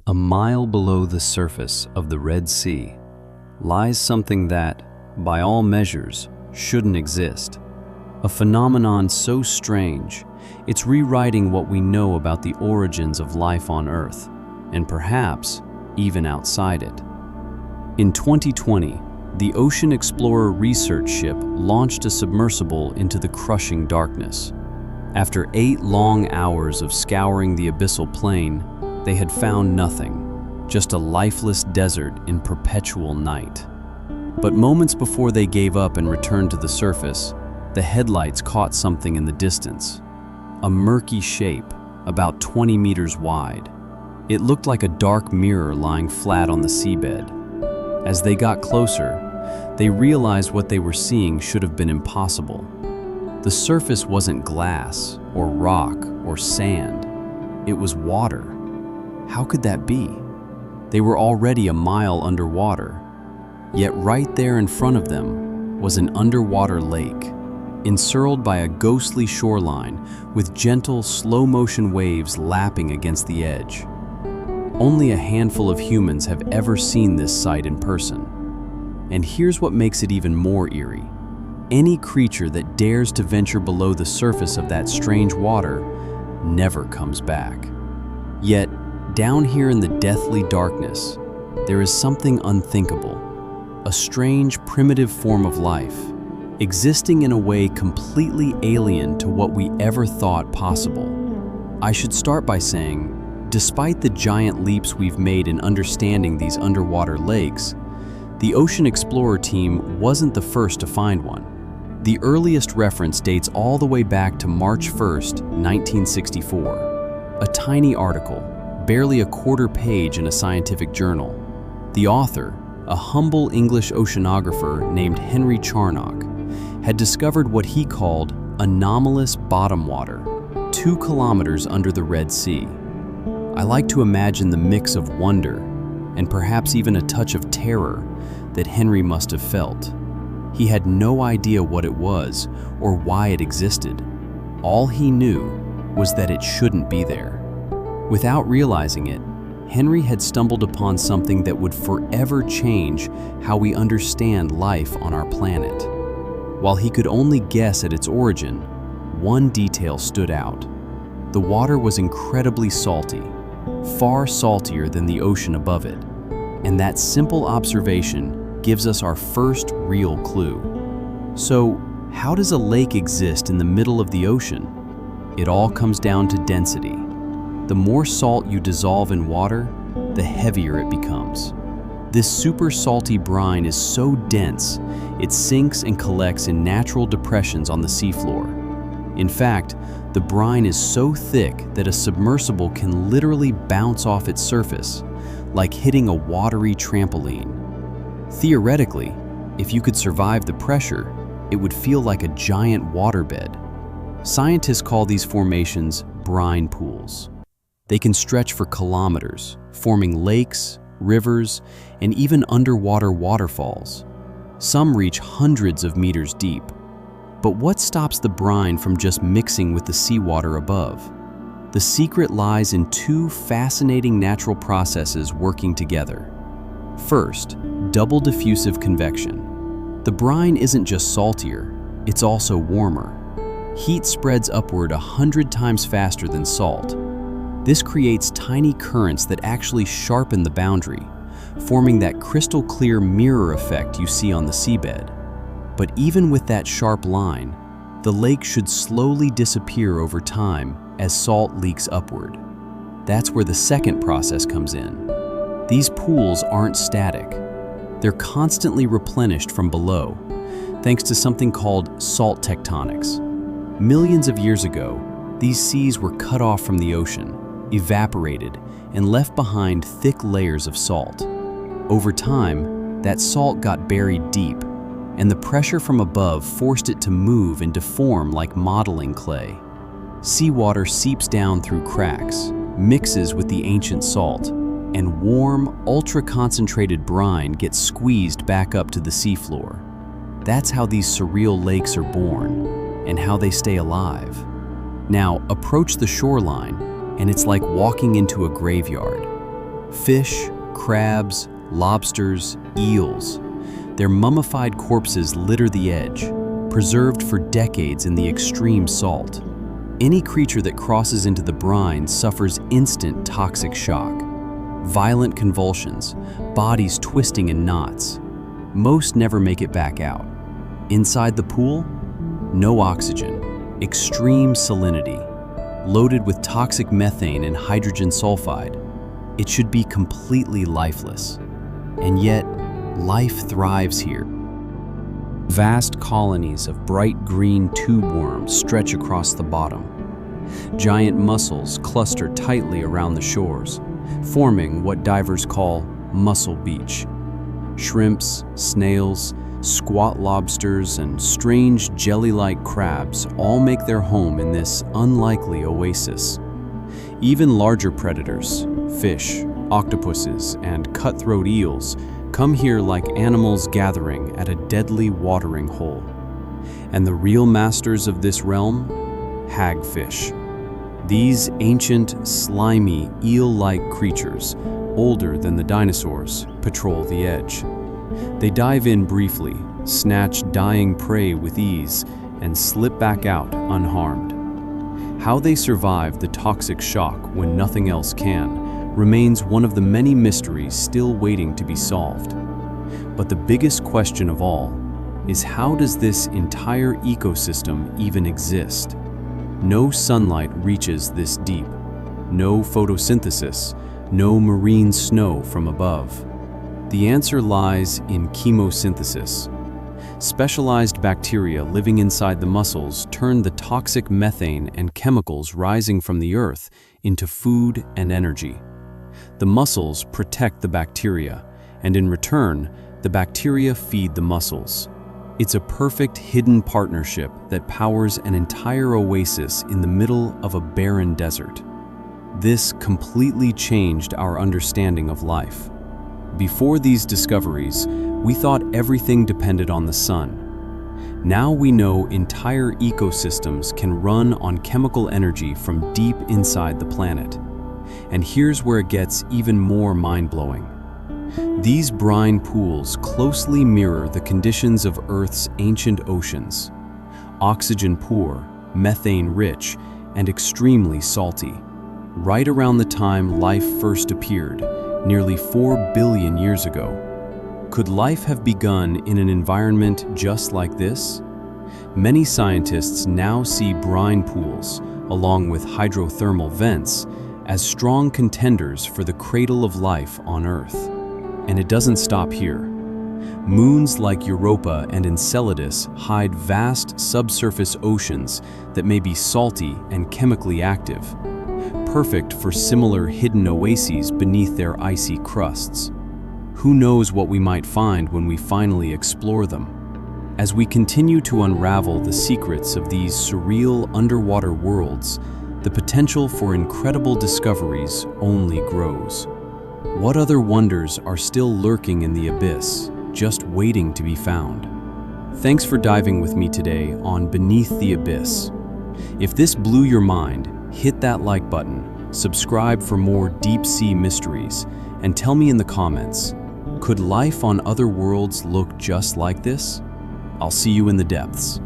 A mile below the surface of the Red Sea lies something that, by all measures, shouldn't exist. A phenomenon so strange, it's rewriting what we know about the origins of life on Earth, and perhaps even outside it. In 2020, the Ocean Explorer research ship launched a submersible into the crushing darkness. After 8 long hours of scouring the abyssal plain, they had found nothing, just a lifeless desert in perpetual night. But moments before they gave up and returned to the surface, the headlights caught something in the distance. A murky shape, about 20 meters wide. It looked like a dark mirror lying flat on the seabed. As they got closer, they realized what they were seeing should have been impossible. The surface wasn't glass, or rock, or sand. It was water. How could that be? They were already a mile underwater. Yet right there in front of them was an underwater lake, encircled by a ghostly shoreline with gentle, slow-motion waves lapping against the edge. Only a handful of humans have ever seen this sight in person. And here's what makes it even more eerie. Any creature that dares to venture below the surface of that strange water never comes back. Yet, down here in the deathly darkness, there is something unthinkable. A strange, primitive form of life, existing in a way completely alien to what we ever thought possible. I should start by saying, despite the giant leaps we've made in understanding these underwater lakes, the Ocean Explorer team wasn't the first to find one. The earliest reference dates all the way back to March 1st, 1964. A tiny article, barely a quarter page in a scientific journal. The author, a humble English oceanographer named Henry Charnock, had discovered what he called anomalous bottom water, 2 kilometers under the Red Sea. I like to imagine the mix of wonder and perhaps even a touch of terror that Henry must have felt. He had no idea what it was or why it existed. All he knew was that it shouldn't be there. Without realizing it, Henry had stumbled upon something that would forever change how we understand life on our planet. While he could only guess at its origin, one detail stood out. The water was incredibly salty, far saltier than the ocean above it. And that simple observation gives us our first real clue. So, how does a lake exist in the middle of the ocean? It all comes down to density. The more salt you dissolve in water, the heavier it becomes. This super salty brine is so dense, it sinks and collects in natural depressions on the seafloor. In fact, the brine is so thick that a submersible can literally bounce off its surface, like hitting a watery trampoline. Theoretically, if you could survive the pressure, it would feel like a giant waterbed. Scientists call these formations brine pools. They can stretch for kilometers, forming lakes, rivers, and even underwater waterfalls. Some reach hundreds of meters deep. But what stops the brine from just mixing with the seawater above? The secret lies in 2 fascinating natural processes working together. First, double diffusive convection. The brine isn't just saltier, it's also warmer. Heat spreads upward 100 times faster than salt. This creates tiny currents that actually sharpen the boundary, forming that crystal clear mirror effect you see on the seabed. But even with that sharp line, the lake should slowly disappear over time as salt leaks upward. That's where the second process comes in. These pools aren't static. They're constantly replenished from below, thanks to something called salt tectonics. Millions of years ago, these seas were cut off from the ocean, evaporated, and left behind thick layers of salt. Over time, that salt got buried deep, and the pressure from above forced it to move and deform like modeling clay. Seawater seeps down through cracks, mixes with the ancient salt, and warm, ultra-concentrated brine gets squeezed back up to the seafloor. That's how these surreal lakes are born, and how they stay alive. Now, approach the shoreline, and it's like walking into a graveyard. Fish, crabs, lobsters, eels. Their mummified corpses litter the edge, preserved for decades in the extreme salt. Any creature that crosses into the brine suffers instant toxic shock. Violent convulsions, bodies twisting in knots. Most never make it back out. Inside the pool, no oxygen, extreme salinity, loaded with toxic methane and hydrogen sulfide. It should be completely lifeless. And yet, life thrives here. Vast colonies of bright green tube worms stretch across the bottom. Giant mussels cluster tightly around the shores, forming what divers call mussel beach. Shrimps, snails, squat lobsters, and strange jelly-like crabs all make their home in this unlikely oasis. Even larger predators, fish, octopuses, and cutthroat eels come here like animals gathering at a deadly watering hole. And the real masters of this realm? Hagfish. These ancient, slimy, eel-like creatures, older than the dinosaurs, patrol the edge. They dive in briefly, snatch dying prey with ease, and slip back out unharmed. How they survive the toxic shock when nothing else can remains one of the many mysteries still waiting to be solved. But the biggest question of all is, how does this entire ecosystem even exist? No sunlight reaches this deep. No photosynthesis, no marine snow from above. The answer lies in chemosynthesis. Specialized bacteria living inside the mussels turn the toxic methane and chemicals rising from the earth into food and energy. The mussels protect the bacteria, and in return, the bacteria feed the mussels. It's a perfect hidden partnership that powers an entire oasis in the middle of a barren desert. This completely changed our understanding of life. Before these discoveries, we thought everything depended on the sun. Now we know entire ecosystems can run on chemical energy from deep inside the planet. And here's where it gets even more mind-blowing. These brine pools closely mirror the conditions of Earth's ancient oceans. Oxygen poor, methane rich, and extremely salty. Right around the time life first appeared, nearly 4 billion years ago. Could life have begun in an environment just like this? Many scientists now see brine pools, along with hydrothermal vents, as strong contenders for the cradle of life on Earth. And it doesn't stop here. Moons like Europa and Enceladus hide vast subsurface oceans that may be salty and chemically active, perfect for similar hidden oases beneath their icy crusts. Who knows what we might find when we finally explore them? As we continue to unravel the secrets of these surreal underwater worlds, the potential for incredible discoveries only grows. What other wonders are still lurking in the abyss, just waiting to be found? Thanks for diving with me today on Beneath the Abyss. If this blew your mind, hit that like button, subscribe for more deep-sea mysteries, and tell me in the comments, could life on other worlds look just like this? I'll see you in the depths.